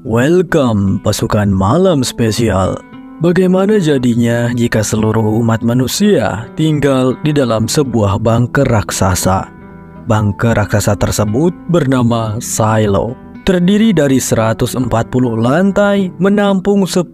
Welcome pasukan malam spesial. Bagaimana jadinya jika seluruh umat manusia tinggal di dalam sebuah bunker raksasa? Bunker raksasa tersebut bernama Silo. Terdiri dari 140 lantai, menampung 10.000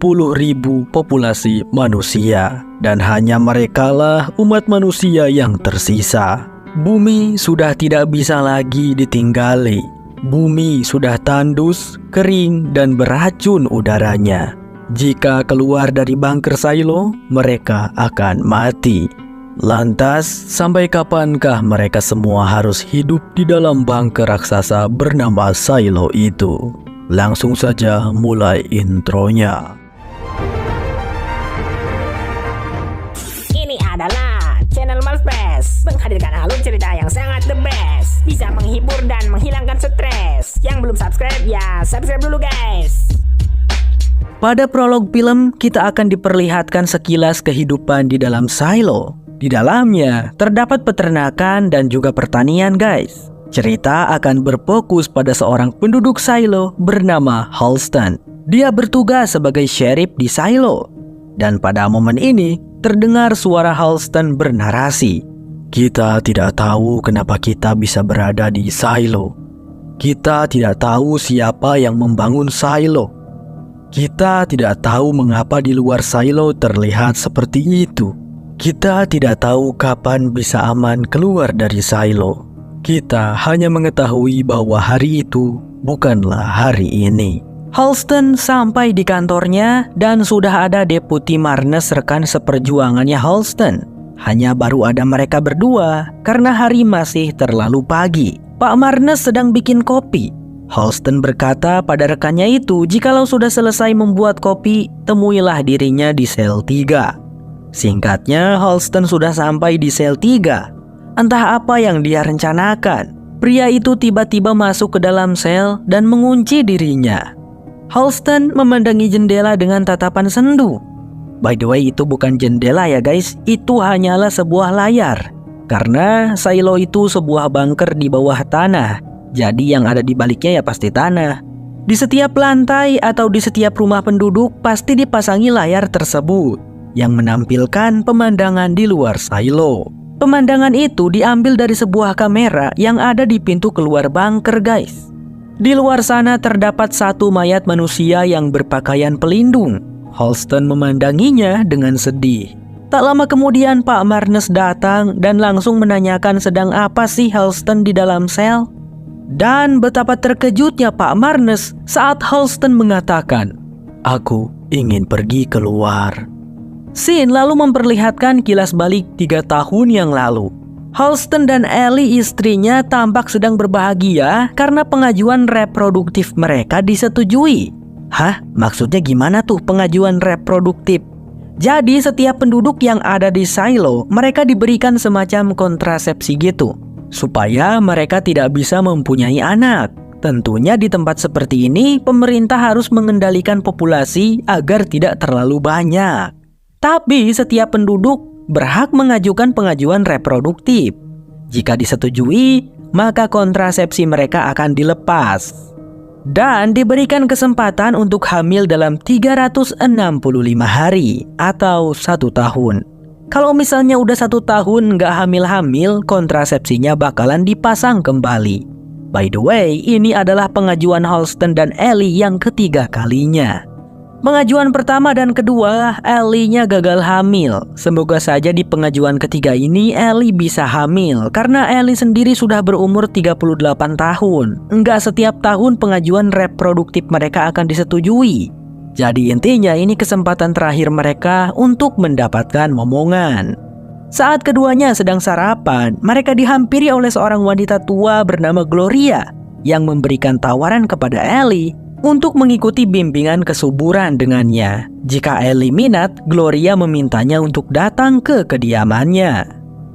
populasi manusia. Dan hanya merekalah umat manusia yang tersisa. Bumi sudah tidak bisa lagi ditinggali. Bumi sudah tandus, kering, dan beracun udaranya. Jika keluar dari bunker Silo, mereka akan mati. Lantas, sampai kapankah mereka semua harus hidup di dalam bunker raksasa bernama Silo itu? Langsung saja mulai intronya. Ini adalah channel Malfest, menghadirkan alur cerita yang sangat the best, bisa menghibur dan menghilangkan stres. Yang belum subscribe ya subscribe dulu guys. Pada prolog film, kita akan diperlihatkan sekilas kehidupan di dalam Silo. Di dalamnya terdapat peternakan dan juga pertanian guys. Cerita akan berfokus pada seorang penduduk Silo bernama Halston. Dia bertugas sebagai sheriff di Silo. Dan pada momen ini terdengar suara Halston bernarasi. Kita tidak tahu kenapa kita bisa berada di Silo. Kita tidak tahu siapa yang membangun Silo. Kita tidak tahu mengapa di luar Silo terlihat seperti itu. Kita tidak tahu kapan bisa aman keluar dari Silo. Kita hanya mengetahui bahwa hari itu bukanlah hari ini. Halston sampai di kantornya dan sudah ada Deputi Marnes rekan seperjuangannya Halston. Hanya baru ada mereka berdua karena hari masih terlalu pagi. Pak Marnes sedang bikin kopi. Halston berkata pada rekannya itu jikalau sudah selesai membuat kopi, temuilah dirinya di sel 3. Singkatnya, Halston sudah sampai di sel 3. Entah apa yang dia rencanakan. Pria itu tiba-tiba masuk ke dalam sel dan mengunci dirinya. Halston memandangi jendela dengan tatapan sendu. By the way, itu bukan jendela ya guys, itu hanyalah sebuah layar. Karena Silo itu sebuah bunker di bawah tanah. Jadi yang ada di baliknya ya pasti tanah. Di setiap lantai atau di setiap rumah penduduk pasti dipasangi layar tersebut yang menampilkan pemandangan di luar Silo. Pemandangan itu diambil dari sebuah kamera yang ada di pintu keluar bunker guys. Di luar sana terdapat satu mayat manusia yang berpakaian pelindung. Halston memandanginya dengan sedih. Tak lama kemudian Pak Marnes datang dan langsung menanyakan sedang apa sih Halston di dalam sel. Dan betapa terkejutnya Pak Marnes saat Halston mengatakan, "Aku ingin pergi keluar." Scene lalu memperlihatkan kilas balik 3 tahun yang lalu. Halston dan Ellie istrinya tampak sedang berbahagia karena pengajuan reproduktif mereka disetujui. Hah? Maksudnya gimana tuh pengajuan reproduktif? Jadi setiap penduduk yang ada di Silo, mereka diberikan semacam kontrasepsi gitu, supaya mereka tidak bisa mempunyai anak. Tentunya di tempat seperti ini, pemerintah harus mengendalikan populasi agar tidak terlalu banyak. Tapi setiap penduduk berhak mengajukan pengajuan reproduktif. Jika disetujui, maka kontrasepsi mereka akan dilepas. Dan diberikan kesempatan untuk hamil dalam 365 hari atau 1 tahun. Kalau misalnya udah 1 tahun nggak hamil-hamil, kontrasepsinya bakalan dipasang kembali. By the way, ini adalah pengajuan Halston dan Ellie yang ketiga kalinya. Pengajuan pertama dan kedua, Ellie-nya gagal hamil. Semoga saja di pengajuan ketiga ini Ellie bisa hamil, karena Ellie sendiri sudah berumur 38 tahun. Enggak setiap tahun pengajuan reproduktif mereka akan disetujui. Jadi intinya ini kesempatan terakhir mereka untuk mendapatkan momongan. Saat keduanya sedang sarapan, mereka dihampiri oleh seorang wanita tua bernama Gloria yang memberikan tawaran kepada Ellie untuk mengikuti bimbingan kesuburan dengannya. Jika Ellie minat, Gloria memintanya untuk datang ke kediamannya.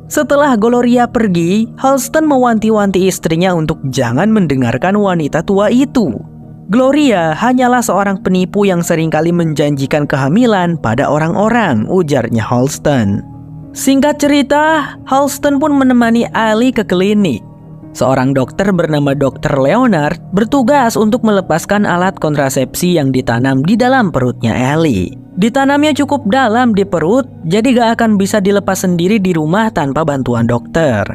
Setelah Gloria pergi, Halston mewanti-wanti istrinya untuk jangan mendengarkan wanita tua itu. Gloria hanyalah seorang penipu yang seringkali menjanjikan kehamilan pada orang-orang, ujarnya Halston. Singkat cerita, Halston pun menemani Ellie ke klinik. Seorang dokter bernama Dr. Leonard bertugas untuk melepaskan alat kontrasepsi yang ditanam di dalam perutnya Ellie. Ditanamnya cukup dalam di perut, jadi gak akan bisa dilepas sendiri di rumah tanpa bantuan dokter.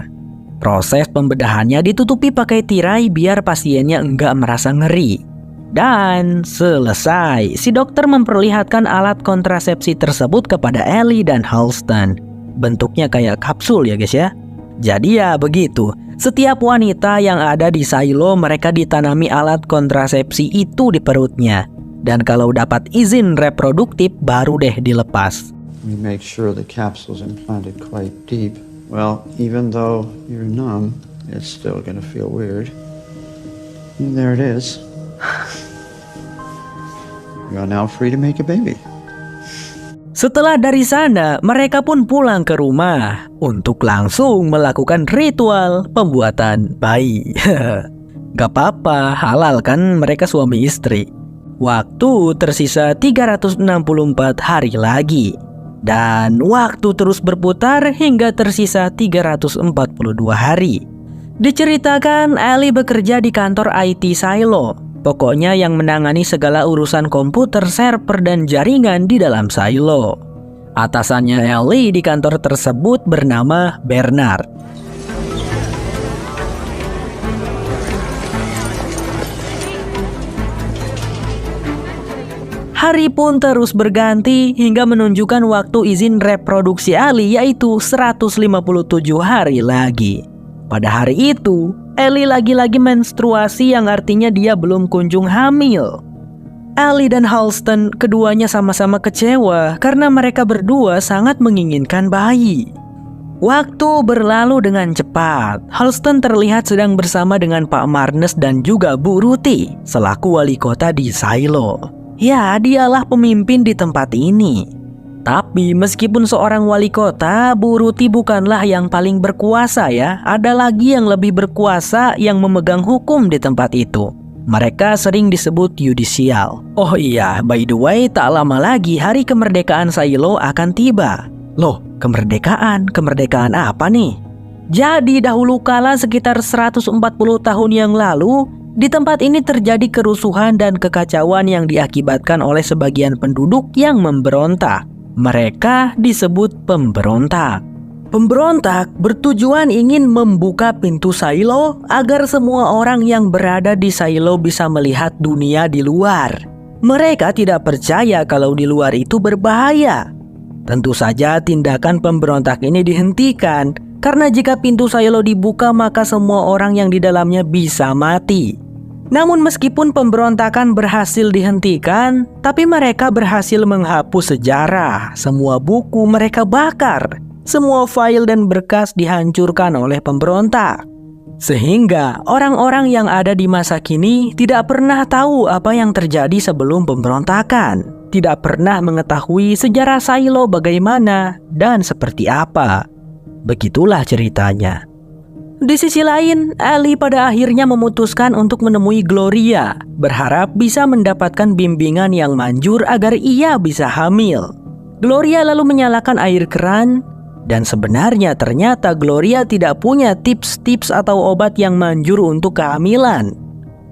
Proses pembedahannya ditutupi pakai tirai biar pasiennya enggak merasa ngeri. Dan selesai, si dokter memperlihatkan alat kontrasepsi tersebut kepada Ellie dan Halston. Bentuknya kayak kapsul ya guys ya. Jadi ya begitu, setiap wanita yang ada di silo mereka ditanami alat kontrasepsi itu di perutnya. Dan kalau dapat izin reproduktif baru deh dilepas. We make sure the capsule's implanted quite deep. Well, even though you're numb, it's still gonna feel weird. And there it is. You are now free to make a baby. Setelah dari sana, mereka pun pulang ke rumah untuk langsung melakukan ritual pembuatan bayi. Gak apa-apa, halal kan mereka suami istri. Waktu tersisa 364 hari lagi. Dan waktu terus berputar hingga tersisa 342 hari. Diceritakan Ellie bekerja di kantor IT silo. Pokoknya yang menangani segala urusan komputer, server, dan jaringan di dalam silo. Atasannya Ellie di kantor tersebut bernama Bernard. Hari pun terus berganti hingga menunjukkan waktu izin reproduksi Ellie yaitu 157 hari lagi. Pada hari itu, Ellie lagi-lagi menstruasi yang artinya dia belum kunjung hamil. Ellie dan Halston keduanya sama-sama kecewa karena mereka berdua sangat menginginkan bayi. Waktu berlalu dengan cepat. Halston terlihat sedang bersama dengan Pak Marnes dan juga Bu Ruti selaku wali kota di silo. Ya, dialah pemimpin di tempat ini. Tapi meskipun seorang wali kota, Bu Ruti bukanlah yang paling berkuasa ya. Ada lagi yang lebih berkuasa yang memegang hukum di tempat itu. Mereka sering disebut yudisial. Oh iya, by the way, tak lama lagi hari kemerdekaan Silo akan tiba. Loh, kemerdekaan? Kemerdekaan apa nih? Jadi dahulu kala sekitar 140 tahun yang lalu, di tempat ini terjadi kerusuhan dan kekacauan yang diakibatkan oleh sebagian penduduk yang memberontak. Mereka disebut pemberontak. Pemberontak bertujuan ingin membuka pintu silo agar semua orang yang berada di silo bisa melihat dunia di luar. Mereka tidak percaya kalau di luar itu berbahaya. Tentu saja tindakan pemberontak ini dihentikan karena jika pintu silo dibuka maka semua orang yang di dalamnya bisa mati. Namun meskipun pemberontakan berhasil dihentikan, tapi mereka berhasil menghapus sejarah. Semua buku mereka bakar. Semua file dan berkas dihancurkan oleh pemberontak. Sehingga orang-orang yang ada di masa kini tidak pernah tahu apa yang terjadi sebelum pemberontakan. Tidak pernah mengetahui sejarah silo bagaimana dan seperti apa. Begitulah ceritanya. Di sisi lain, Ellie pada akhirnya memutuskan untuk menemui Gloria, berharap bisa mendapatkan bimbingan yang manjur agar ia bisa hamil. Gloria lalu menyalakan air keran, dan sebenarnya ternyata Gloria tidak punya tips-tips atau obat yang manjur untuk kehamilan.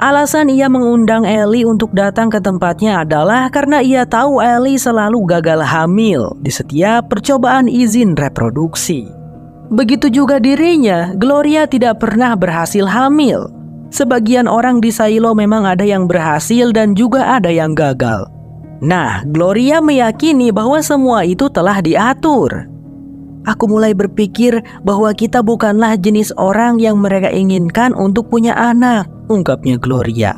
Alasan ia mengundang Ellie untuk datang ke tempatnya adalah karena ia tahu Ellie selalu gagal hamil di setiap percobaan izin reproduksi. Begitu juga dirinya, Gloria tidak pernah berhasil hamil. Sebagian orang di silo memang ada yang berhasil dan juga ada yang gagal. Nah, Gloria meyakini bahwa semua itu telah diatur. Aku mulai berpikir bahwa kita bukanlah jenis orang yang mereka inginkan untuk punya anak, ungkapnya Gloria.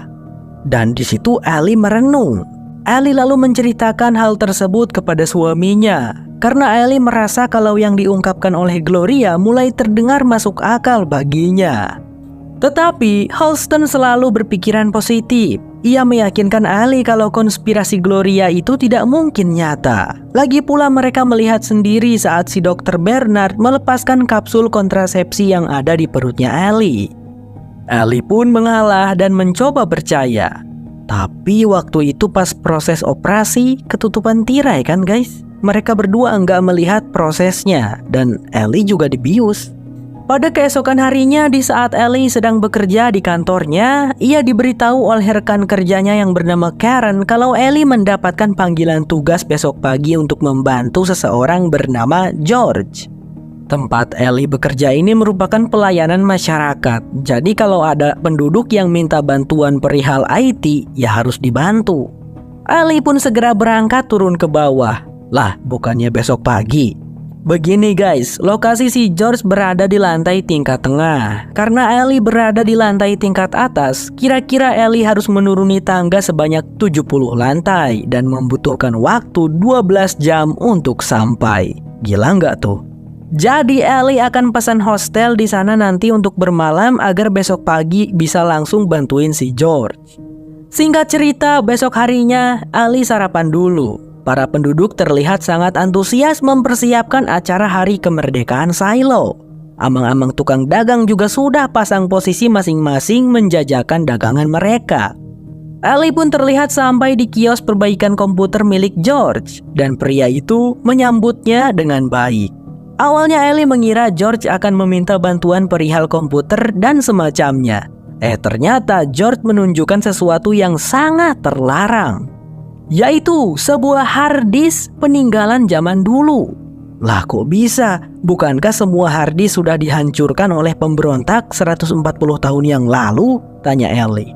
Dan di situ Ellie merenung. Ellie lalu menceritakan hal tersebut kepada suaminya. Karena Ellie merasa kalau yang diungkapkan oleh Gloria mulai terdengar masuk akal baginya. Tetapi Halston selalu berpikiran positif. Ia meyakinkan Ellie kalau konspirasi Gloria itu tidak mungkin nyata. Lagi pula mereka melihat sendiri saat si Dr. Bernard melepaskan kapsul kontrasepsi yang ada di perutnya Ellie. Ellie pun mengalah dan mencoba percaya. Tapi waktu itu pas proses operasi ketutupan tirai kan guys? Mereka berdua enggak melihat prosesnya dan Ellie juga dibius. Pada keesokan harinya, di saat Ellie sedang bekerja di kantornya, ia diberitahu oleh rekan kerjanya yang bernama Karen kalau Ellie mendapatkan panggilan tugas besok pagi untuk membantu seseorang bernama George. Tempat Ellie bekerja ini merupakan pelayanan masyarakat. Jadi kalau ada penduduk yang minta bantuan perihal IT, ya harus dibantu. Ellie pun segera berangkat turun ke bawah. Lah, bukannya besok pagi. Begini guys, lokasi si George berada di lantai tingkat tengah. Karena Ellie berada di lantai tingkat atas, kira-kira Ellie harus menuruni tangga sebanyak 70 lantai dan membutuhkan waktu 12 jam untuk sampai. Gila nggak tuh? Jadi Ellie akan pesan hostel di sana nanti untuk bermalam agar besok pagi bisa langsung bantuin si George. Singkat cerita, besok harinya Ellie sarapan dulu. Para penduduk terlihat sangat antusias mempersiapkan acara hari kemerdekaan Silo. Amang-amang tukang dagang juga sudah pasang posisi masing-masing menjajakan dagangan mereka. Ellie pun terlihat sampai di kios perbaikan komputer milik George, dan pria itu menyambutnya dengan baik. Awalnya Ellie mengira George akan meminta bantuan perihal komputer dan semacamnya. Ternyata George menunjukkan sesuatu yang sangat terlarang, yaitu sebuah harddisk peninggalan zaman dulu. Lah kok bisa? Bukankah semua harddisk sudah dihancurkan oleh pemberontak 140 tahun yang lalu? Tanya Ellie.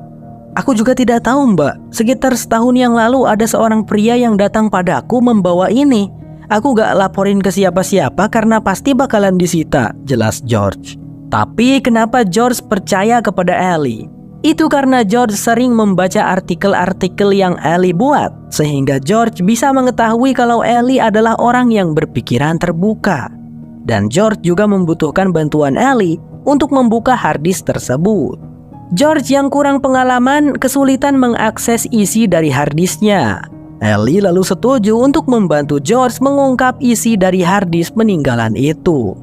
Aku juga tidak tahu mbak. Sekitar setahun yang lalu ada seorang pria yang datang padaku membawa ini. Aku gak laporin ke siapa-siapa karena pasti bakalan disita, jelas George. Tapi kenapa George percaya kepada Ellie? Itu karena George sering membaca artikel-artikel yang Ellie buat, sehingga George bisa mengetahui kalau Ellie adalah orang yang berpikiran terbuka. Dan George juga membutuhkan bantuan Ellie untuk membuka harddisk tersebut. George yang kurang pengalaman kesulitan mengakses isi dari harddisknya. Ellie lalu setuju untuk membantu George mengungkap isi dari harddisk peninggalan itu.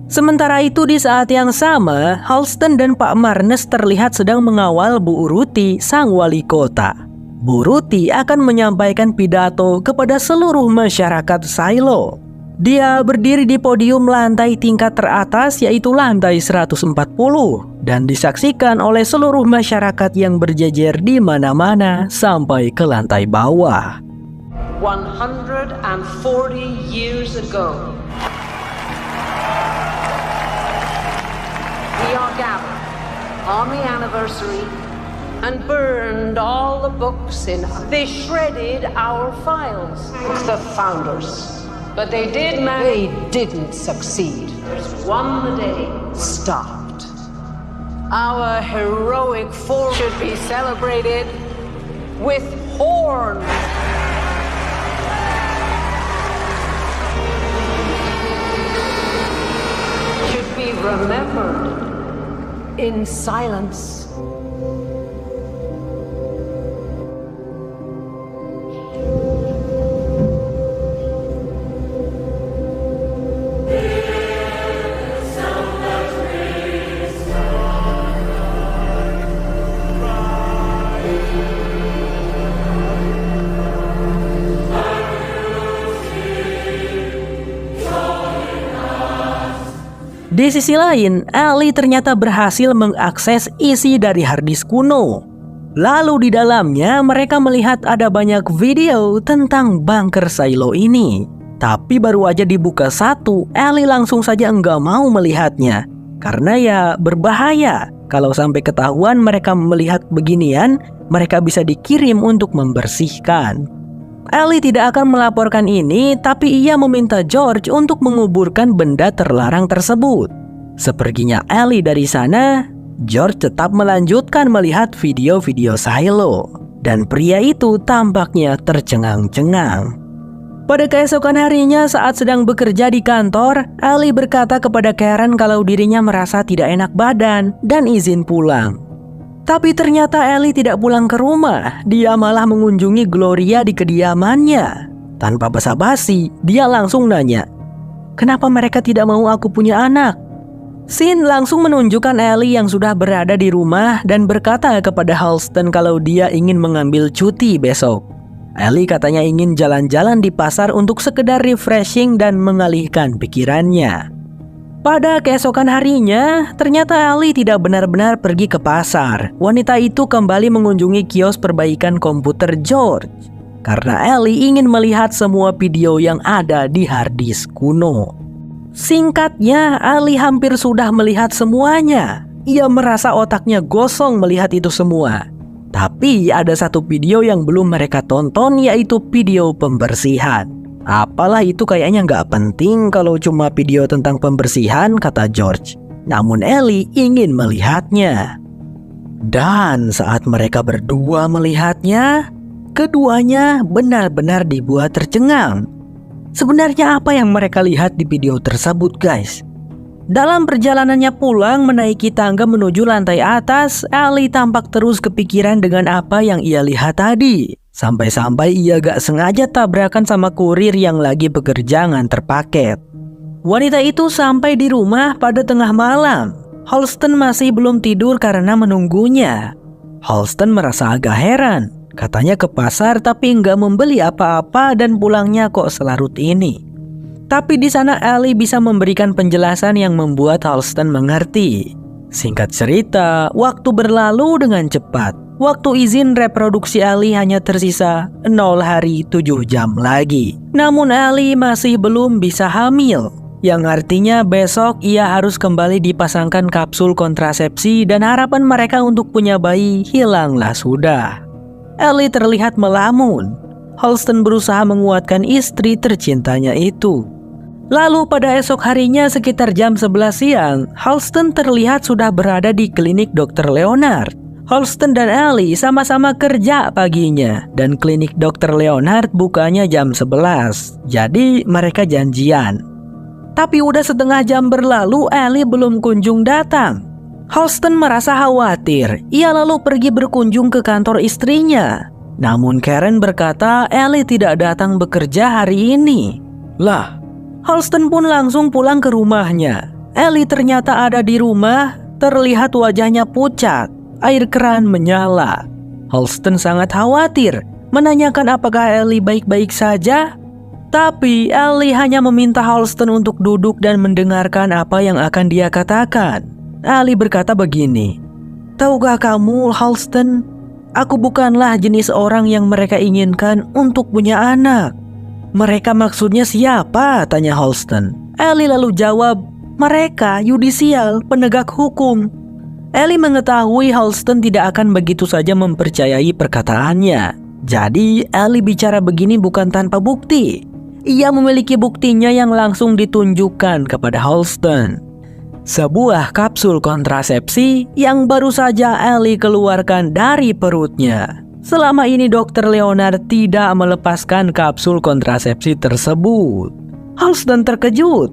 Sementara itu di saat yang sama, Halston dan Pak Marnes terlihat sedang mengawal Bu Uruti, sang wali kota. Bu Uruti akan menyampaikan pidato kepada seluruh masyarakat Silo. Dia berdiri di podium lantai tingkat teratas, yaitu lantai 140, dan disaksikan oleh seluruh masyarakat yang berjejer di mana-mana sampai ke lantai bawah. 140 years ago, we are gathered on the anniversary and burned all the books in. They shredded our files. The founders. But they didn't succeed. There's one day stopped. Our heroic force should be celebrated with horns. Should be remembered in silence. Di sisi lain, Ellie ternyata berhasil mengakses isi dari harddisk kuno. Lalu di dalamnya mereka melihat ada banyak video tentang bunker Silo ini. Tapi baru aja dibuka satu, Ellie langsung saja enggak mau melihatnya. Karena ya berbahaya. Kalau sampai ketahuan mereka melihat beginian, mereka bisa dikirim untuk membersihkan. Ellie tidak akan melaporkan ini, tapi ia meminta George untuk menguburkan benda terlarang tersebut. Seperginya Ellie dari sana, George tetap melanjutkan melihat video-video Silo. Dan pria itu tampaknya tercengang-cengang. Pada keesokan harinya saat sedang bekerja di kantor, Ellie berkata kepada Karen kalau dirinya merasa tidak enak badan dan izin pulang. Tapi ternyata Ellie tidak pulang ke rumah, dia malah mengunjungi Gloria di kediamannya. Tanpa basa-basi, dia langsung nanya, "Kenapa mereka tidak mau aku punya anak?" Sin langsung menunjukkan Ellie yang sudah berada di rumah dan berkata kepada Halston kalau dia ingin mengambil cuti besok. Ellie katanya ingin jalan-jalan di pasar untuk sekedar refreshing dan mengalihkan pikirannya. Pada keesokan harinya, ternyata Ellie tidak benar-benar pergi ke pasar. Wanita itu kembali mengunjungi kios perbaikan komputer George. Karena Ellie ingin melihat semua video yang ada di harddisk kuno. Singkatnya, Ellie hampir sudah melihat semuanya. Ia merasa otaknya gosong melihat itu semua. Tapi ada satu video yang belum mereka tonton, yaitu video pembersihan. Apalah itu, kayaknya nggak penting kalau cuma video tentang pembersihan, kata George. Namun Ellie ingin melihatnya. Dan saat mereka berdua melihatnya, keduanya benar-benar dibuat tercengang. Sebenarnya apa yang mereka lihat di video tersebut, guys? Dalam perjalanannya pulang menaiki tangga menuju lantai atas, Ellie tampak terus kepikiran dengan apa yang ia lihat tadi. Sampai-sampai ia gak sengaja tabrakan sama kurir yang lagi bekerja nganter paket. Wanita itu sampai di rumah pada tengah malam. Halston masih belum tidur karena menunggunya. Halston merasa agak heran. Katanya ke pasar tapi nggak membeli apa-apa dan pulangnya kok selarut ini. Tapi di sana Ellie bisa memberikan penjelasan yang membuat Halston mengerti. Singkat cerita, waktu berlalu dengan cepat. Waktu izin reproduksi Ellie hanya tersisa 0 hari 7 jam lagi. Namun Ellie masih belum bisa hamil. Yang artinya besok ia harus kembali dipasangkan kapsul kontrasepsi dan harapan mereka untuk punya bayi hilanglah sudah. Ellie terlihat melamun. Halston berusaha menguatkan istri tercintanya itu. Lalu pada esok harinya sekitar jam 11 siang, Halston terlihat sudah berada di klinik Dr. Leonard. Halston dan Ellie sama-sama kerja paginya dan klinik Dr. Leonard bukanya jam 11. Jadi mereka janjian. Tapi udah setengah jam berlalu, Ellie belum kunjung datang. Halston merasa khawatir. Ia lalu pergi berkunjung ke kantor istrinya. Namun Karen berkata Ellie tidak datang bekerja hari ini. Lah, Halston pun langsung pulang ke rumahnya. Ellie ternyata ada di rumah, terlihat wajahnya pucat. Air keran menyala. Halston sangat khawatir, menanyakan apakah Ellie baik-baik saja. Tapi Ellie hanya meminta Halston untuk duduk dan mendengarkan apa yang akan dia katakan. Ellie berkata begini, "Tahukah kamu, Halston, aku bukanlah jenis orang yang mereka inginkan untuk punya anak." "Mereka maksudnya siapa?" tanya Halston. Ellie lalu jawab, "Mereka yudisial, penegak hukum." Ellie mengetahui Halston tidak akan begitu saja mempercayai perkataannya. Jadi Ellie bicara begini bukan tanpa bukti. Ia memiliki buktinya yang langsung ditunjukkan kepada Halston. Sebuah kapsul kontrasepsi yang baru saja Ellie keluarkan dari perutnya. Selama ini Dr. Leonard tidak melepaskan kapsul kontrasepsi tersebut. Halston terkejut.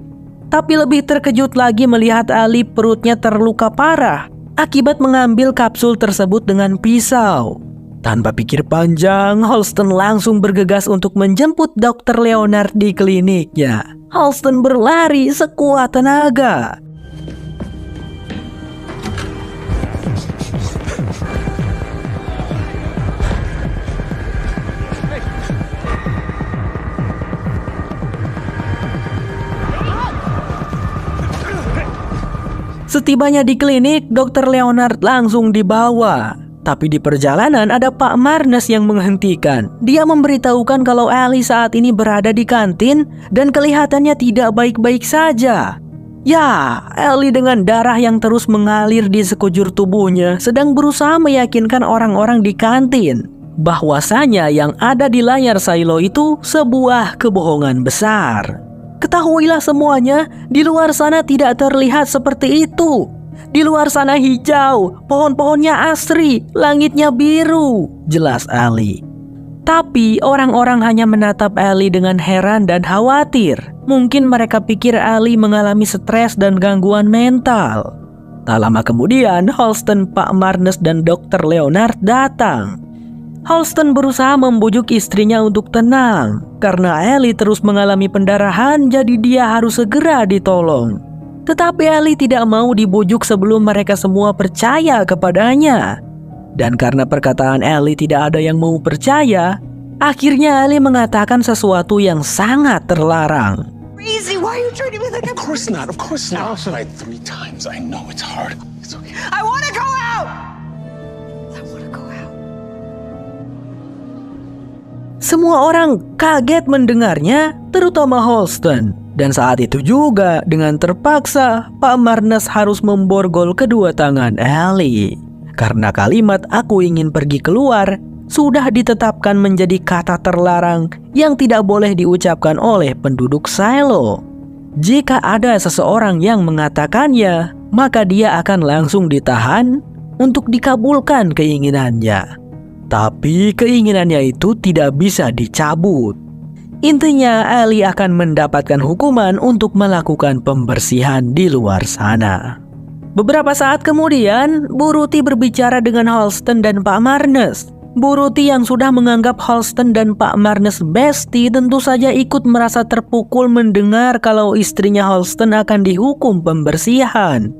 Tapi lebih terkejut lagi melihat Ellie perutnya terluka parah akibat mengambil kapsul tersebut dengan pisau. Tanpa pikir panjang, Halston langsung bergegas untuk menjemput Dr. Leonard di kliniknya. Halston berlari sekuat tenaga. Setibanya di klinik, Dr. Leonard langsung dibawa. Tapi di perjalanan ada Pak Marnes yang menghentikan. Dia memberitahukan kalau Ellie saat ini berada di kantin dan kelihatannya tidak baik-baik saja. Ya, Ellie dengan darah yang terus mengalir di sekujur tubuhnya sedang berusaha meyakinkan orang-orang di kantin bahwasanya yang ada di layar silo itu sebuah kebohongan besar. Ketahuilah semuanya, di luar sana tidak terlihat seperti itu. Di luar sana hijau, pohon-pohonnya asri, langitnya biru, jelas Ellie. Tapi orang-orang hanya menatap Ellie dengan heran dan khawatir. Mungkin mereka pikir Ellie mengalami stres dan gangguan mental. Tak lama kemudian, Halston, Pak Marnes, dan Dr. Leonard datang. Halston berusaha membujuk istrinya untuk tenang. Karena Ellie terus mengalami pendarahan, jadi dia harus segera ditolong. Tetapi Ellie tidak mau dibujuk sebelum mereka semua percaya kepadanya. Dan karena perkataan Ellie tidak ada yang mau percaya, akhirnya Ellie mengatakan sesuatu yang sangat terlarang. crazy. Why are you treating me like Of course not. Of course not. I tried 3 times. I know it's hard. It's okay. I want to go out. I want to go out. Semua orang kaget mendengarnya, terutama Holston. Dan saat itu juga dengan terpaksa Pak Marnes harus memborgol kedua tangan Ellie. Karena kalimat "aku ingin pergi keluar" sudah ditetapkan menjadi kata terlarang yang tidak boleh diucapkan oleh penduduk silo. Jika ada seseorang yang mengatakannya, maka dia akan langsung ditahan untuk dikabulkan keinginannya. Tapi keinginannya itu tidak bisa dicabut. Intinya, Ellie akan mendapatkan hukuman untuk melakukan pembersihan di luar sana. Beberapa saat kemudian, Bu Ruti berbicara dengan Holston dan Pak Marnes. Bu Ruti yang sudah menganggap Holston dan Pak Marnes bestie tentu saja ikut merasa terpukul mendengar kalau istrinya Holston akan dihukum pembersihan.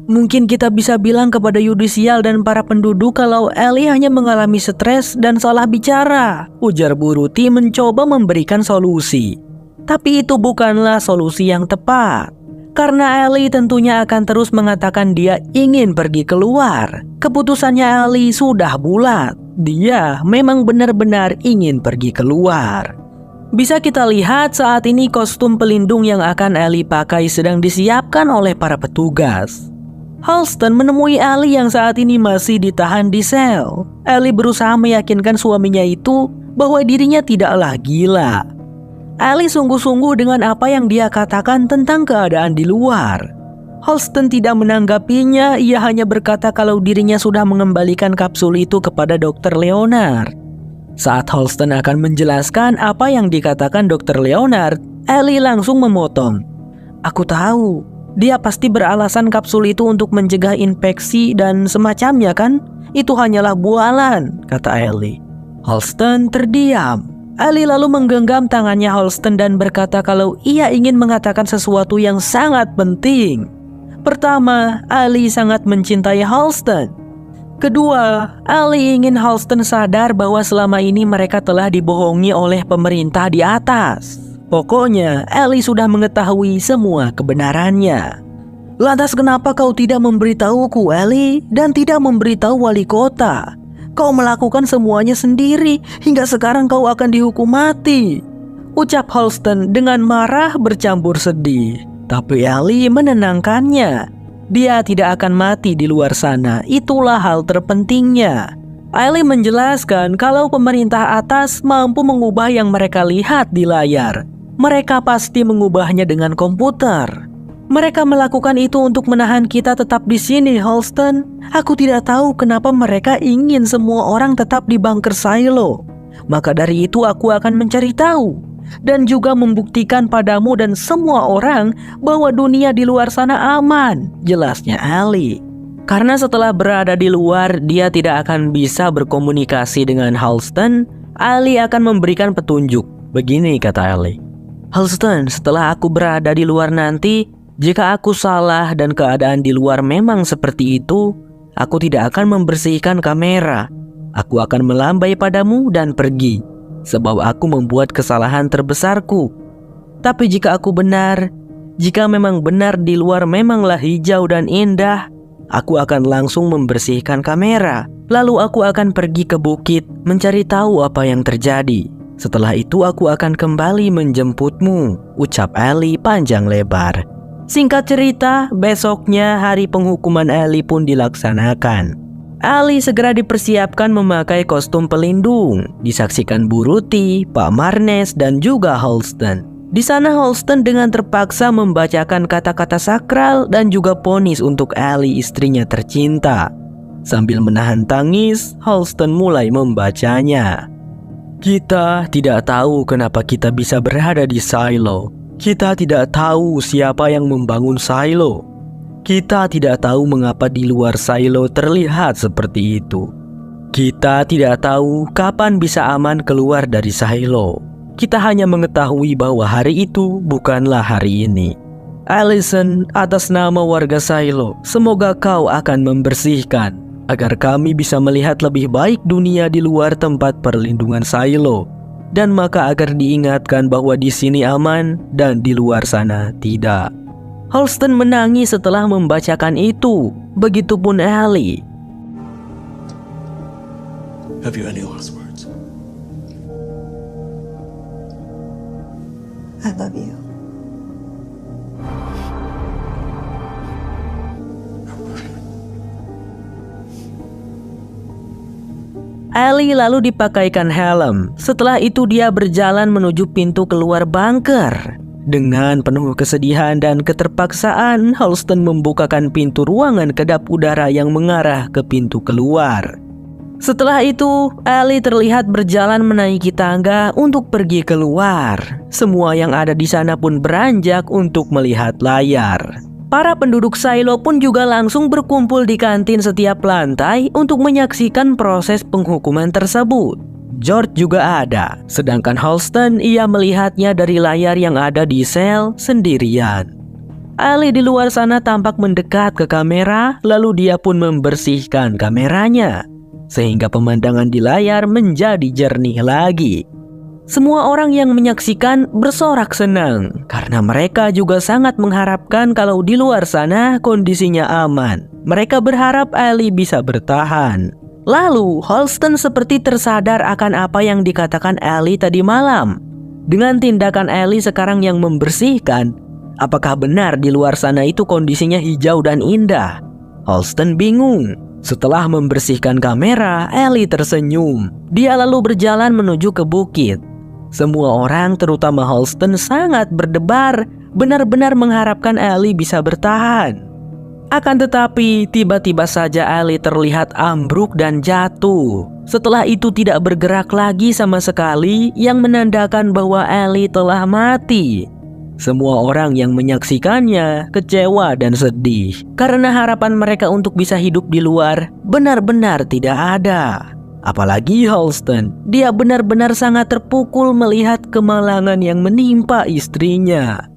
Mungkin kita bisa bilang kepada yudisial dan para penduduk kalau Ellie hanya mengalami stres dan salah bicara, ujar Bu Ruti mencoba memberikan solusi. Tapi itu bukanlah solusi yang tepat. Karena Ellie tentunya akan terus mengatakan dia ingin pergi keluar. Keputusannya Ellie sudah bulat. Dia memang benar-benar ingin pergi keluar. Bisa kita lihat saat ini kostum pelindung yang akan Ellie pakai sedang disiapkan oleh para petugas. Holston menemui Ellie yang saat ini masih ditahan di sel. Ellie berusaha meyakinkan suaminya itu bahwa dirinya tidaklah gila. Ellie sungguh-sungguh dengan apa yang dia katakan tentang keadaan di luar. Holston tidak menanggapinya, ia hanya berkata kalau dirinya sudah mengembalikan kapsul itu kepada Dr. Leonard. Saat Holston akan menjelaskan apa yang dikatakan Dr. Leonard, Ellie langsung memotong. "Aku tahu. Dia pasti beralasan kapsul itu untuk mencegah infeksi dan semacamnya kan? Itu hanyalah bualan," kata Ellie. Holston terdiam. Ellie lalu menggenggam tangannya Holston dan berkata kalau ia ingin mengatakan sesuatu yang sangat penting. Pertama, Ellie sangat mencintai Holston. Kedua, Ellie ingin Holston sadar bahwa selama ini mereka telah dibohongi oleh pemerintah di atas. Pokoknya, Ellie sudah mengetahui semua kebenarannya. "Lantas kenapa kau tidak memberitahuku, Ellie, dan tidak memberitahu wali kota? Kau melakukan semuanya sendiri, hingga sekarang kau akan dihukum mati," ucap Holston dengan marah bercampur sedih. Tapi Ellie menenangkannya. Dia tidak akan mati di luar sana, itulah hal terpentingnya. Ellie menjelaskan kalau pemerintah atas mampu mengubah yang mereka lihat di layar. Mereka pasti mengubahnya dengan komputer. Mereka melakukan itu untuk menahan kita tetap di sini, Holston. Aku tidak tahu kenapa mereka ingin semua orang tetap di bunker silo. Maka dari itu aku akan mencari tahu dan juga membuktikan padamu dan semua orang bahwa dunia di luar sana aman, jelasnya Ellie. Karena setelah berada di luar, dia tidak akan bisa berkomunikasi dengan Holston. Ellie akan memberikan petunjuk. Begini kata Ellie. "Holston, setelah aku berada di luar nanti, jika aku salah dan keadaan di luar memang seperti itu, aku tidak akan membersihkan kamera. Aku akan melambai padamu dan pergi, sebab aku membuat kesalahan terbesarku. Tapi jika aku benar, jika memang benar di luar memanglah hijau dan indah, aku akan langsung membersihkan kamera. Lalu aku akan pergi ke bukit mencari tahu apa yang terjadi. Setelah itu aku akan kembali menjemputmu," ucap Ellie panjang lebar. Singkat cerita, besoknya hari penghukuman Ellie pun dilaksanakan. Ellie segera dipersiapkan memakai kostum pelindung. Disaksikan Bu Ruti, Pak Marnes, dan juga Holston. Di sana Holston dengan terpaksa membacakan kata-kata sakral dan juga vonis untuk Ellie, istrinya tercinta. Sambil menahan tangis, Holston mulai membacanya. "Kita tidak tahu kenapa kita bisa berada di silo. Kita tidak tahu siapa yang membangun silo. Kita tidak tahu mengapa di luar silo terlihat seperti itu. Kita tidak tahu kapan bisa aman keluar dari silo. Kita hanya mengetahui bahwa hari itu bukanlah hari ini. Allison, atas nama warga silo, semoga kau akan membersihkan agar kami bisa melihat lebih baik dunia di luar tempat perlindungan silo. dan maka agar diingatkan bahwa di sini aman dan di luar sana tidak. Halston menangis setelah membacakan itu, begitupun Ellie. Have you any last words? I love you. Ellie lalu dipakaikan helm. Setelah itu dia berjalan menuju pintu keluar bunker. Dengan penuh kesedihan dan keterpaksaan, Halston membukakan pintu ruangan kedap udara yang mengarah ke pintu keluar. Setelah itu, Ellie terlihat berjalan menaiki tangga untuk pergi keluar. Semua yang ada di sana pun beranjak untuk melihat layar. Para penduduk silo pun juga langsung berkumpul di kantin setiap lantai untuk menyaksikan proses penghukuman tersebut. George juga ada, sedangkan Halston ia melihatnya dari layar yang ada di sel sendirian. Ellie di luar sana tampak mendekat ke kamera, lalu dia pun membersihkan kameranya, sehingga pemandangan di layar menjadi jernih lagi. Semua orang yang menyaksikan bersorak senang karena mereka juga sangat mengharapkan kalau di luar sana kondisinya aman. Mereka berharap Ellie bisa bertahan. Lalu Halston seperti tersadar akan apa yang dikatakan Ellie tadi malam. Dengan tindakan Ellie sekarang yang membersihkan, apakah benar di luar sana itu kondisinya hijau dan indah? Halston bingung. Setelah membersihkan kamera, Ellie tersenyum. Dia lalu berjalan menuju ke bukit. Semua orang, terutama Halston, sangat berdebar, benar-benar mengharapkan Ellie bisa bertahan. Akan tetapi, tiba-tiba saja Ellie terlihat ambruk dan jatuh. Setelah itu tidak bergerak lagi sama sekali, yang menandakan bahwa Ellie telah mati. Semua orang yang menyaksikannya kecewa dan sedih, karena harapan mereka untuk bisa hidup di luar benar-benar tidak ada. Apalagi Halston, dia benar-benar sangat terpukul melihat kemalangan yang menimpa istrinya.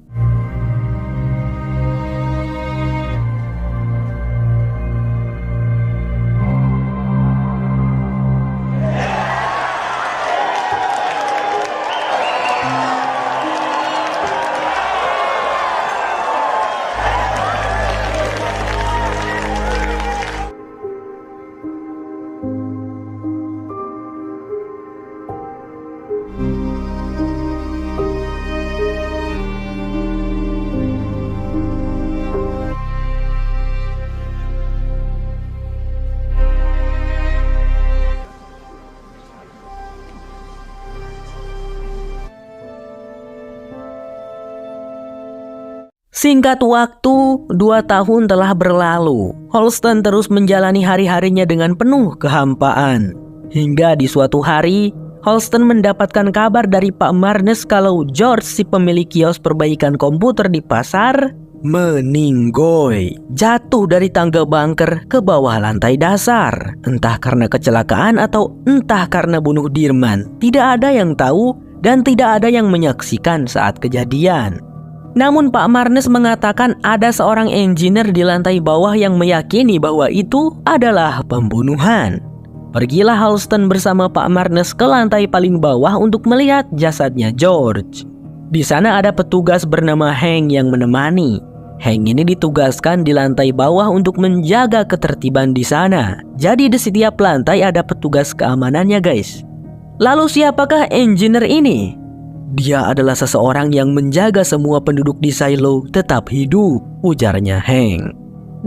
Singkat waktu, 2 tahun telah berlalu. Halston terus menjalani hari-harinya dengan penuh kehampaan. Hingga di suatu hari, Halston mendapatkan kabar dari Pak Marnes kalau George, si pemilik kios perbaikan komputer di pasar, meninggoy. Jatuh dari tangga bunker ke bawah lantai dasar. Entah karena kecelakaan atau entah karena bunuh Dirman. Tidak ada yang tahu dan tidak ada yang menyaksikan saat kejadian. Namun Pak Marnes mengatakan ada seorang engineer di lantai bawah yang meyakini bahwa itu adalah pembunuhan. Pergilah Halston bersama Pak Marnes ke lantai paling bawah untuk melihat jasadnya George. Di sana ada petugas bernama Hank yang menemani. Hank ini ditugaskan di lantai bawah untuk menjaga ketertiban di sana. Jadi di setiap lantai ada petugas keamanannya, guys. Lalu siapakah engineer ini? Dia adalah seseorang yang menjaga semua penduduk di silo tetap hidup, ujarnya Hank.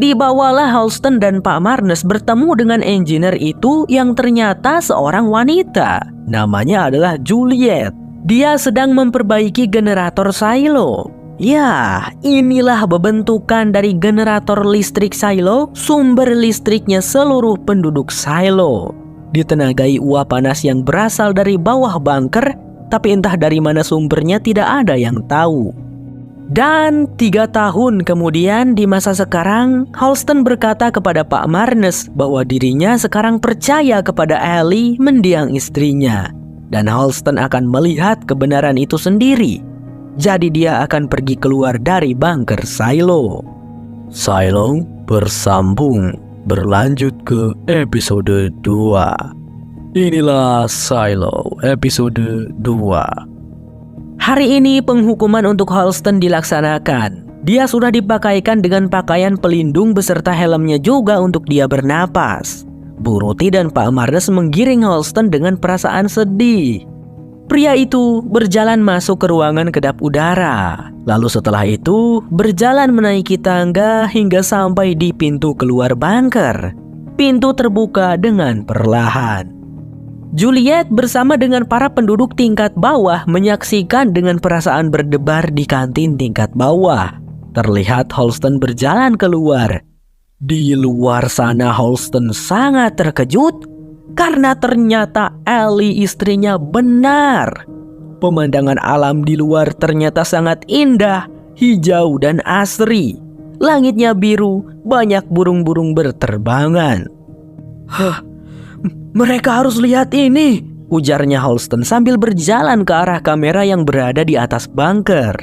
Dibawalah Halston dan Pak Marnes bertemu dengan engineer itu yang ternyata seorang wanita. Namanya adalah Juliet. Dia sedang memperbaiki generator silo. Ya, inilah bentukan dari generator listrik silo, sumber listriknya seluruh penduduk silo. Ditenagai uap panas yang berasal dari bawah bunker, tapi entah dari mana sumbernya tidak ada yang tahu. Dan 3 tahun kemudian di masa sekarang, Halston berkata kepada Pak Marnes bahwa dirinya sekarang percaya kepada Ellie mendiang istrinya. Dan Halston akan melihat kebenaran itu sendiri. Jadi dia akan pergi keluar dari bunker silo. Silo bersambung, berlanjut ke episode 2. Inilah Silo episode 2. Hari ini penghukuman untuk Halston dilaksanakan. Dia sudah dipakaikan dengan pakaian pelindung beserta helmnya juga untuk dia bernapas. Bu Ruti dan Pak Marnes menggiring Halston dengan perasaan sedih. Pria itu berjalan masuk ke ruangan kedap udara. Lalu setelah itu berjalan menaiki tangga hingga sampai di pintu keluar bunker. Pintu terbuka dengan perlahan. Juliet bersama dengan para penduduk tingkat bawah menyaksikan dengan perasaan berdebar di kantin tingkat bawah. Terlihat Halston berjalan keluar. Di luar sana Halston sangat terkejut karena ternyata Ellie istrinya benar. Pemandangan alam di luar ternyata sangat indah, hijau dan asri. Langitnya biru, banyak burung-burung berterbangan. Mereka harus lihat ini, ujarnya Halston sambil berjalan ke arah kamera yang berada di atas bunker.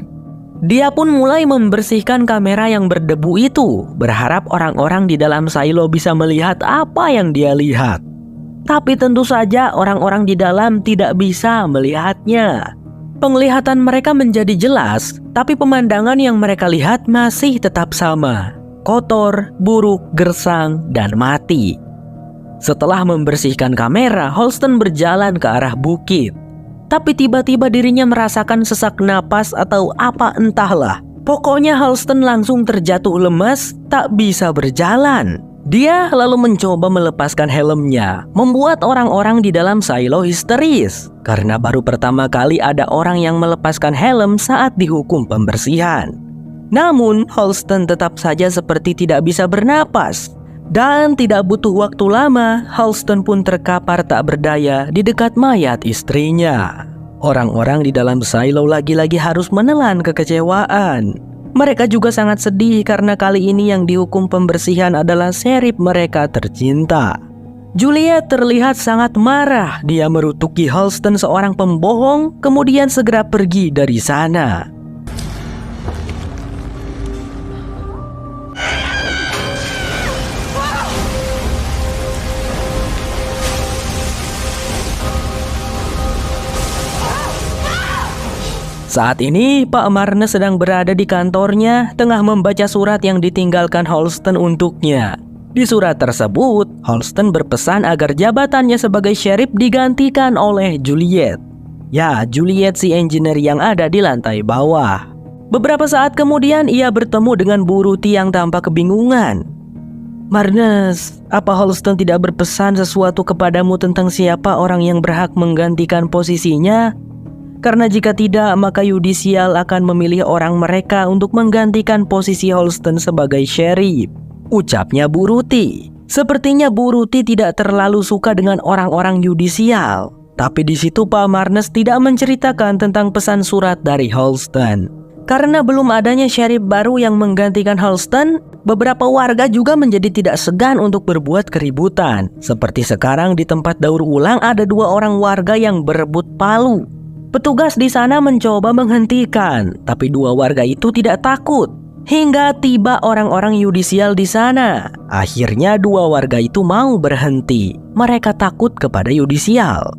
Dia pun mulai membersihkan kamera yang berdebu itu, berharap orang-orang di dalam silo bisa melihat apa yang dia lihat. Tapi tentu saja orang-orang di dalam tidak bisa melihatnya. Penglihatan mereka menjadi jelas, tapi pemandangan yang mereka lihat masih tetap sama. Kotor, buruk, gersang, dan mati. Setelah membersihkan kamera, Halston berjalan ke arah bukit. Tapi tiba-tiba dirinya merasakan sesak napas atau apa entahlah. Pokoknya Halston langsung terjatuh lemas, tak bisa berjalan. Dia lalu mencoba melepaskan helmnya, membuat orang-orang di dalam silo histeris. Karena baru pertama kali ada orang yang melepaskan helm saat dihukum pembersihan. Namun, Halston tetap saja seperti tidak bisa bernapas. Dan tidak butuh waktu lama, Halston pun terkapar tak berdaya di dekat mayat istrinya. Orang-orang di dalam silo lagi-lagi harus menelan kekecewaan. Mereka juga sangat sedih karena kali ini yang dihukum pembersihan adalah Sheriff mereka tercinta. Juliet terlihat sangat marah. Dia merutuki Halston seorang pembohong, kemudian segera pergi dari sana. Saat ini, Pak Marnes sedang berada di kantornya, tengah membaca surat yang ditinggalkan Halston untuknya. Di surat tersebut, Halston berpesan agar jabatannya sebagai sheriff digantikan oleh Juliet. Ya, Juliet si engineer yang ada di lantai bawah. Beberapa saat kemudian, ia bertemu dengan Bu Ruti yang tampak kebingungan. Marnes, apa Halston tidak berpesan sesuatu kepadamu tentang siapa orang yang berhak menggantikan posisinya? Karena jika tidak, maka yudisial akan memilih orang mereka untuk menggantikan posisi Halston sebagai sheriff, ucapnya Bu Ruti. Sepertinya Bu Ruti tidak terlalu suka dengan orang-orang yudisial. Tapi di situ Pak Marnes tidak menceritakan tentang pesan surat dari Halston. Karena belum adanya sheriff baru yang menggantikan Halston, beberapa warga juga menjadi tidak segan untuk berbuat keributan. Seperti sekarang di tempat daur ulang ada 2 orang warga yang berebut palu. Petugas di sana mencoba menghentikan, tapi 2 warga itu tidak takut. Hingga tiba orang-orang yudisial di sana. Akhirnya 2 warga itu mau berhenti. Mereka takut kepada yudisial.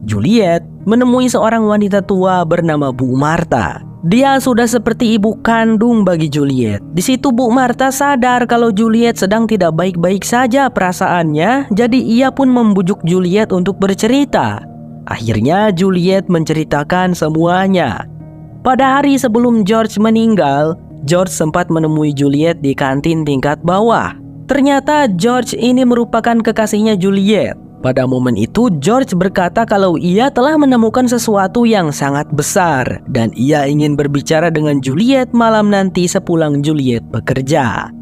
Juliet menemui seorang wanita tua bernama Bu Marta. Dia sudah seperti ibu kandung bagi Juliet. Di situ Bu Marta sadar kalau Juliet sedang tidak baik-baik saja perasaannya, jadi ia pun membujuk Juliet untuk bercerita. Akhirnya Juliet menceritakan semuanya. Pada hari sebelum George meninggal, George sempat menemui Juliet di kantin tingkat bawah. Ternyata George ini merupakan kekasihnya Juliet. Pada momen itu George berkata kalau ia telah menemukan sesuatu yang sangat besar dan ia ingin berbicara dengan Juliet malam nanti sepulang Juliet bekerja.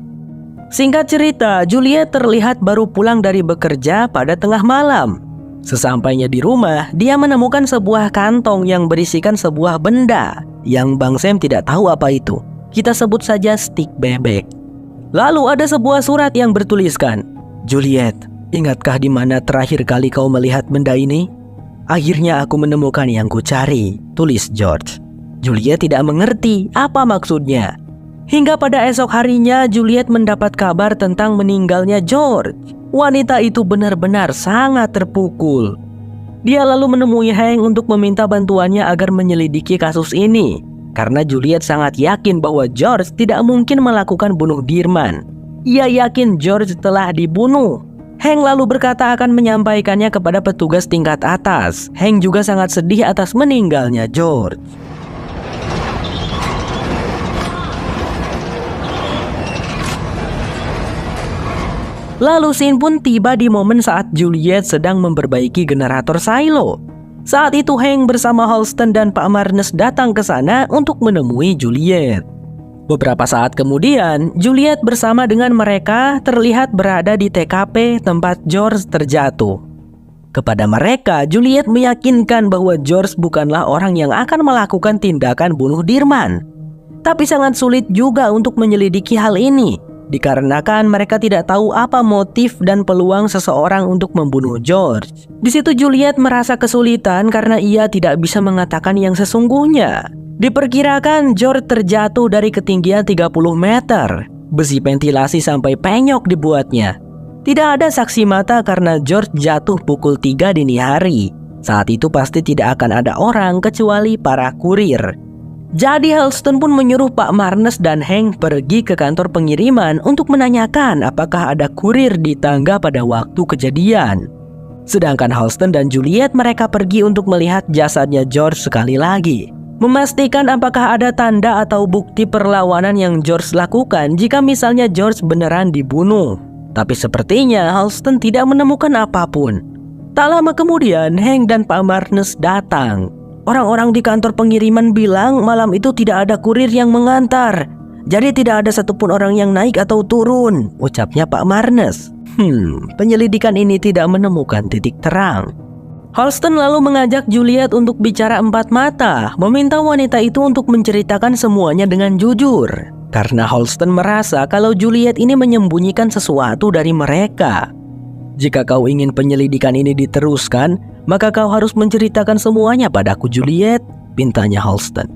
Singkat cerita, Juliet terlihat baru pulang dari bekerja pada tengah malam. Sesampainya di rumah, dia menemukan sebuah kantong yang berisikan sebuah benda yang Bang Sam tidak tahu apa itu. Kita sebut saja stik bebek. Lalu ada sebuah surat yang bertuliskan, "Juliet, ingatkah di mana terakhir kali kau melihat benda ini? Akhirnya aku menemukan yang kucari," tulis George. Juliet tidak mengerti apa maksudnya. Hingga pada esok harinya Juliet mendapat kabar tentang meninggalnya George. Wanita itu benar-benar sangat terpukul. Dia lalu menemui Hank untuk meminta bantuannya agar menyelidiki kasus ini. Karena Juliet sangat yakin bahwa George tidak mungkin melakukan bunuh Dirman. Ia yakin George telah dibunuh. Hank lalu berkata akan menyampaikannya kepada petugas tingkat atas. Hank juga sangat sedih atas meninggalnya George. Lalu scene pun tiba di momen saat Juliet sedang memperbaiki generator silo. Saat itu Hank bersama Halston dan Pak Marnes datang ke sana untuk menemui Juliet. Beberapa saat kemudian, Juliet bersama dengan mereka terlihat berada di TKP tempat George terjatuh. Kepada mereka, Juliet meyakinkan bahwa George bukanlah orang yang akan melakukan tindakan bunuh Dirman. Tapi sangat sulit juga untuk menyelidiki hal ini, dikarenakan mereka tidak tahu apa motif dan peluang seseorang untuk membunuh George. Di situ Juliet merasa kesulitan karena ia tidak bisa mengatakan yang sesungguhnya. Diperkirakan George terjatuh dari ketinggian 30 meter. Besi ventilasi sampai penyok dibuatnya. Tidak ada saksi mata karena George jatuh pukul 3 dini hari. Saat itu pasti tidak akan ada orang kecuali para kurir. Jadi Halston pun menyuruh Pak Marnes dan Hank pergi ke kantor pengiriman untuk menanyakan apakah ada kurir di tangga pada waktu kejadian. Sedangkan Halston dan Juliet mereka pergi untuk melihat jasadnya George sekali lagi. Memastikan apakah ada tanda atau bukti perlawanan yang George lakukan jika misalnya George beneran dibunuh. Tapi sepertinya Halston tidak menemukan apapun. Tak lama kemudian Hank dan Pak Marnes datang. Orang-orang di kantor pengiriman bilang malam itu tidak ada kurir yang mengantar. Jadi tidak ada satupun orang yang naik atau turun, ucapnya Pak Marnes. Penyelidikan ini tidak menemukan titik terang. Halston lalu mengajak Juliet untuk bicara empat mata, meminta wanita itu untuk menceritakan semuanya dengan jujur. Karena Halston merasa kalau Juliet ini menyembunyikan sesuatu dari mereka. Jika kau ingin penyelidikan ini diteruskan, maka kau harus menceritakan semuanya padaku Juliet, pintanya Halston.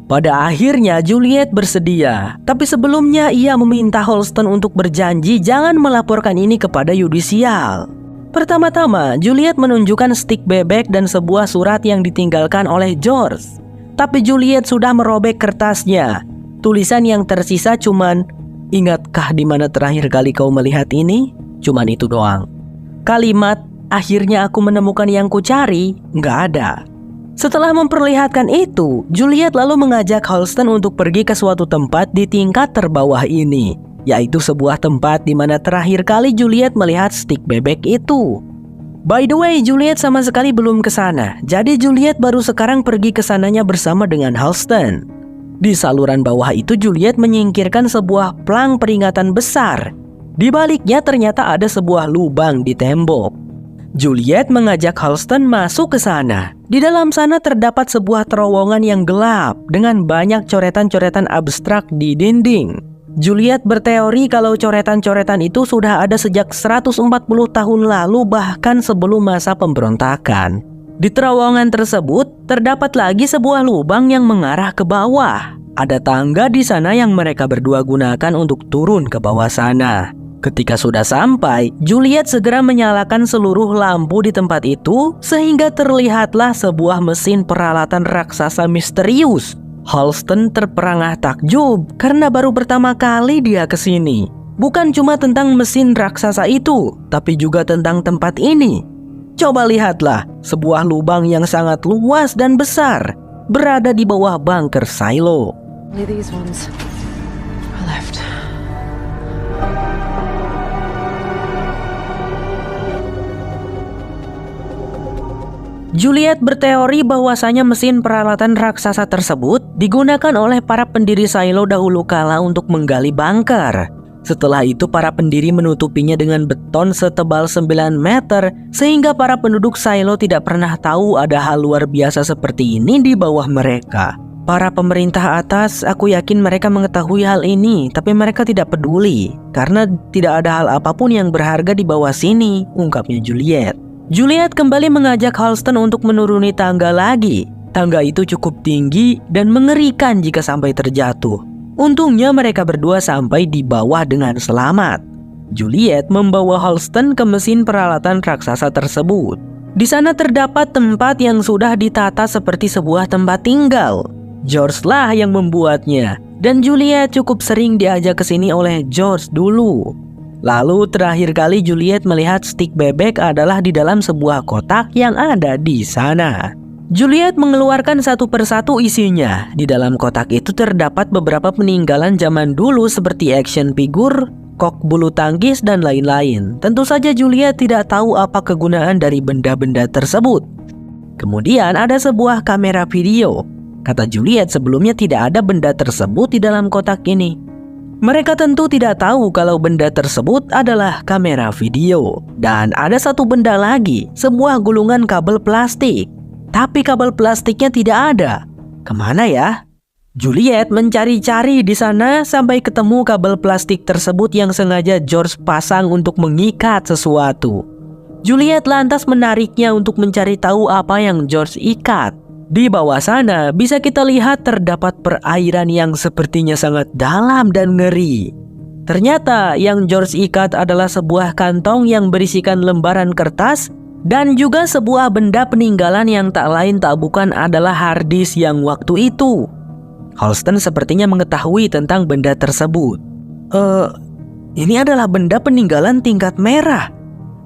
Pada akhirnya Juliet bersedia, tapi sebelumnya ia meminta Halston untuk berjanji jangan melaporkan ini kepada yudisial. Pertama-tama Juliet menunjukkan stik bebek dan sebuah surat yang ditinggalkan oleh George. Tapi Juliet sudah merobek kertasnya. Tulisan yang tersisa cuman, "Ingatkah di mana terakhir kali kau melihat ini?" Cuman itu doang. Kalimat "akhirnya aku menemukan yang kucari" nggak ada. Setelah memperlihatkan itu, Juliet lalu mengajak Halston untuk pergi ke suatu tempat di tingkat terbawah ini, yaitu sebuah tempat di mana terakhir kali Juliet melihat stik bebek itu. By the way, Juliet sama sekali belum ke sana, jadi Juliet baru sekarang pergi ke sananya bersama dengan Halston. Di saluran bawah itu Juliet menyingkirkan sebuah plang peringatan besar. Di baliknya ternyata ada sebuah lubang di tembok. Juliet mengajak Halston masuk ke sana. Di dalam sana terdapat sebuah terowongan yang gelap dengan banyak coretan-coretan abstrak di dinding. Juliet berteori kalau coretan-coretan itu sudah ada sejak 140 tahun lalu, bahkan sebelum masa pemberontakan. Di terowongan tersebut terdapat lagi sebuah lubang yang mengarah ke bawah. Ada tangga di sana yang mereka berdua gunakan untuk turun ke bawah sana. Ketika sudah sampai, Juliet segera menyalakan seluruh lampu di tempat itu sehingga terlihatlah sebuah mesin peralatan raksasa misterius. Halston terperangah takjub karena baru pertama kali dia ke sini. Bukan cuma tentang mesin raksasa itu, tapi juga tentang tempat ini. Coba lihatlah, sebuah lubang yang sangat luas dan besar berada di bawah bunker silo. Only these ones are left. Juliet berteori bahwasanya mesin peralatan raksasa tersebut digunakan oleh para pendiri silo dahulu kala untuk menggali bunker. Setelah itu para pendiri menutupinya dengan beton setebal 9 meter sehingga para penduduk silo tidak pernah tahu ada hal luar biasa seperti ini di bawah mereka. Para pemerintah atas, aku yakin mereka mengetahui hal ini, tapi mereka tidak peduli karena tidak ada hal apapun yang berharga di bawah sini, ungkapnya Juliet. Juliet kembali mengajak Halston untuk menuruni tangga lagi. Tangga itu cukup tinggi dan mengerikan jika sampai terjatuh. Untungnya mereka berdua sampai di bawah dengan selamat. Juliet membawa Halston ke mesin peralatan raksasa tersebut. Di sana terdapat tempat yang sudah ditata seperti sebuah tempat tinggal. George lah yang membuatnya, dan Juliet cukup sering diajak ke sini oleh George dulu. Lalu terakhir kali Juliet melihat stik bebek adalah di dalam sebuah kotak yang ada di sana. Juliet mengeluarkan satu persatu isinya. Di dalam kotak itu terdapat beberapa peninggalan zaman dulu seperti action figure, kok bulu tangkis, dan lain-lain. Tentu saja Juliet tidak tahu apa kegunaan dari benda-benda tersebut. Kemudian ada sebuah kamera video. Kata Juliet sebelumnya tidak ada benda tersebut di dalam kotak ini. Mereka tentu tidak tahu kalau benda tersebut adalah kamera video. Dan ada satu benda lagi, sebuah gulungan kabel plastik. Tapi kabel plastiknya tidak ada. Kemana ya? Juliet mencari-cari di sana sampai ketemu kabel plastik tersebut yang sengaja George pasang untuk mengikat sesuatu. Juliet lantas menariknya untuk mencari tahu apa yang George ikat. Di bawah sana bisa kita lihat terdapat perairan yang sepertinya sangat dalam dan ngeri. Ternyata yang George ikat adalah sebuah kantong yang berisikan lembaran kertas dan juga sebuah benda peninggalan yang tak lain tak bukan adalah hard disk yang waktu itu. Holston sepertinya mengetahui tentang benda tersebut. Ini adalah benda peninggalan tingkat merah.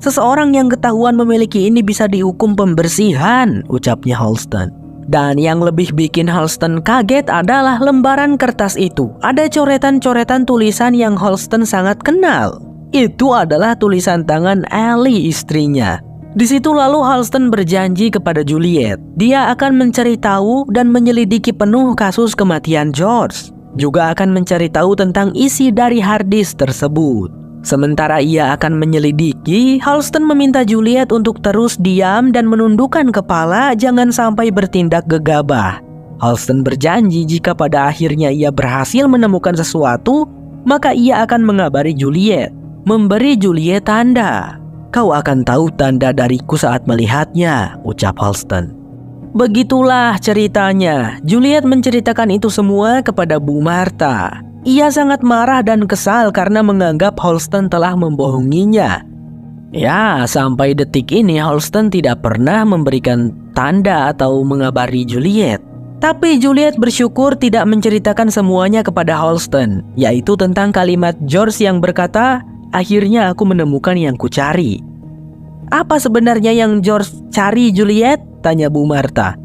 Seseorang yang ketahuan memiliki ini bisa dihukum pembersihan, ucapnya Holston. Dan yang lebih bikin Holston kaget adalah lembaran kertas itu. Ada coretan-coretan tulisan yang Holston sangat kenal. Itu adalah tulisan tangan Ellie, istrinya. Di situ lalu Holston berjanji kepada Juliet, dia akan mencari tahu dan menyelidiki penuh kasus kematian George. Juga akan mencari tahu tentang isi dari hard disk tersebut. Sementara ia akan menyelidiki, Holston meminta Juliet untuk terus diam dan menundukkan kepala, jangan sampai bertindak gegabah. Holston berjanji jika pada akhirnya ia berhasil menemukan sesuatu, maka ia akan mengabari Juliet, memberi Juliet tanda. Kau akan tahu tanda dariku saat melihatnya, ucap Holston. Begitulah ceritanya. Juliet menceritakan itu semua kepada Bu Martha. Ia sangat marah dan kesal karena menganggap Holston telah membohonginya. Ya, sampai detik ini Holston tidak pernah memberikan tanda atau mengabari Juliet. Tapi Juliet bersyukur tidak menceritakan semuanya kepada Holston, yaitu tentang kalimat George yang berkata, "Akhirnya aku menemukan yang kucari." Apa sebenarnya yang George cari, Juliet? Tanya Bu Martha.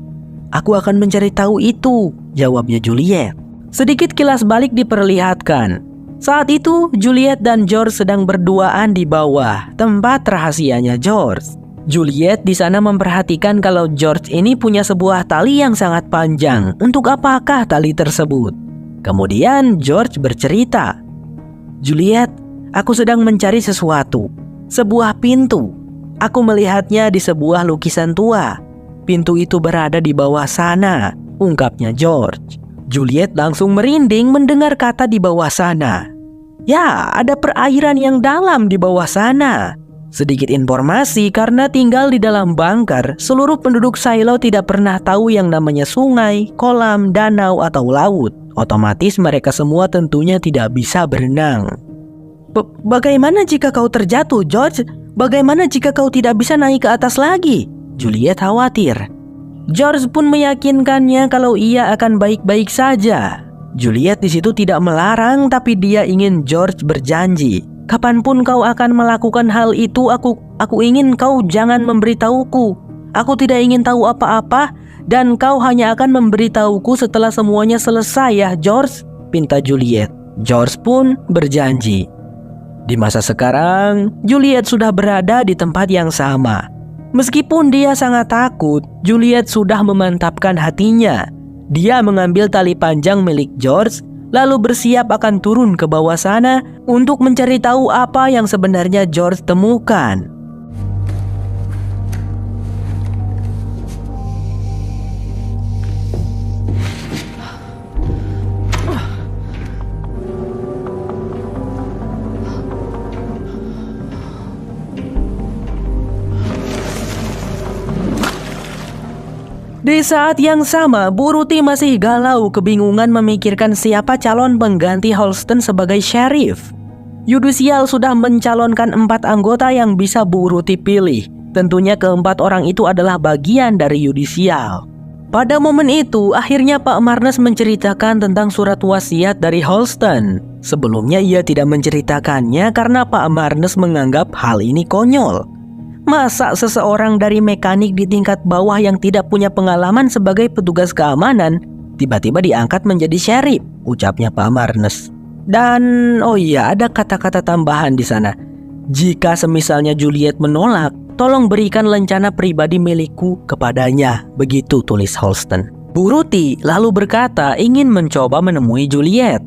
Aku akan mencari tahu itu, jawabnya Juliet. Sedikit kilas balik diperlihatkan. Saat itu Juliet dan George sedang berduaan di bawah tempat rahasianya George. Juliet di sana memperhatikan kalau George ini punya sebuah tali yang sangat panjang. Untuk apakah tali tersebut? Kemudian George bercerita, "Juliet, aku sedang mencari sesuatu. Sebuah pintu. Aku melihatnya di sebuah lukisan tua. Pintu itu berada di bawah sana," ungkapnya George. Juliet langsung merinding mendengar kata di bawah sana. Ya, ada perairan yang dalam di bawah sana. Sedikit informasi, karena tinggal di dalam bunker, seluruh penduduk Silo tidak pernah tahu yang namanya sungai, kolam, danau, atau laut. Otomatis mereka semua tentunya tidak bisa berenang. Bagaimana jika kau terjatuh, George? Bagaimana jika kau tidak bisa naik ke atas lagi? Juliet khawatir. George pun meyakinkannya kalau ia akan baik-baik saja. Juliet di situ tidak melarang, tapi dia ingin George berjanji. Kapanpun kau akan melakukan hal itu, aku ingin kau jangan memberitahuku. Aku tidak ingin tahu apa-apa, dan kau hanya akan memberitahuku setelah semuanya selesai ya, George, pinta Juliet. George pun berjanji. Di masa sekarang, Juliet sudah berada di tempat yang sama. Meskipun dia sangat takut, Juliet sudah memantapkan hatinya. Dia mengambil tali panjang milik George, lalu bersiap akan turun ke bawah sana untuk mencari tahu apa yang sebenarnya George temukan. Di saat yang sama, Bu Ruti masih galau kebingungan memikirkan siapa calon pengganti Holston sebagai sheriff. Yudisial sudah mencalonkan 4 anggota yang bisa Bu Ruti pilih. Tentunya keempat orang itu adalah bagian dari yudisial. Pada momen itu, akhirnya Pak Marnes menceritakan tentang surat wasiat dari Holston. Sebelumnya ia tidak menceritakannya karena Pak Marnes menganggap hal ini konyol. Masa seseorang dari mekanik di tingkat bawah yang tidak punya pengalaman sebagai petugas keamanan tiba-tiba diangkat menjadi sheriff, ucapnya Pak Marnes. Dan oh iya, ada kata-kata tambahan di sana. Jika semisalnya Juliet menolak, tolong berikan lencana pribadi milikku kepadanya, begitu tulis Holston. Bu Ruti lalu berkata ingin mencoba menemui Juliet.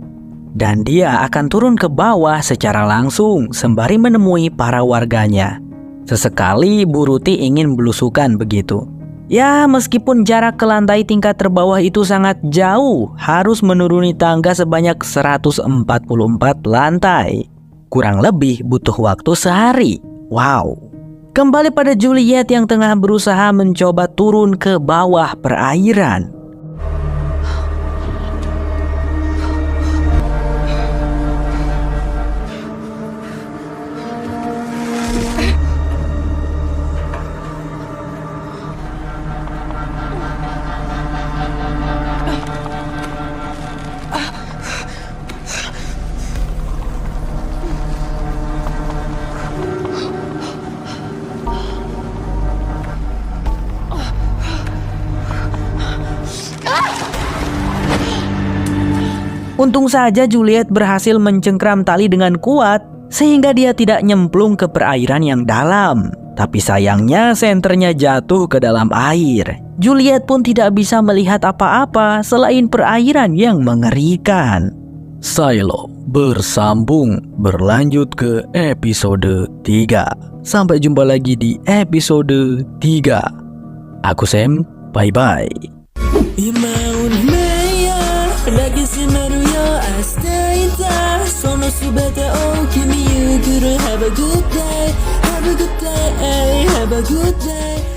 Dan dia akan turun ke bawah secara langsung sembari menemui para warganya. Sesekali Bu Ruti ingin belusukan begitu. Ya, meskipun jarak ke lantai tingkat terbawah itu sangat jauh, harus menuruni tangga sebanyak 144 lantai. Kurang lebih butuh waktu sehari. Wow. Kembali pada Juliet yang tengah berusaha mencoba turun ke bawah perairan. Untung saja Juliet berhasil mencengkram tali dengan kuat sehingga dia tidak nyemplung ke perairan yang dalam. Tapi sayangnya senternya jatuh ke dalam air. Juliet pun tidak bisa melihat apa-apa selain perairan yang mengerikan. Silo bersambung berlanjut ke episode 3. Sampai jumpa lagi di episode 3. Aku Sam, bye-bye. Have a good day.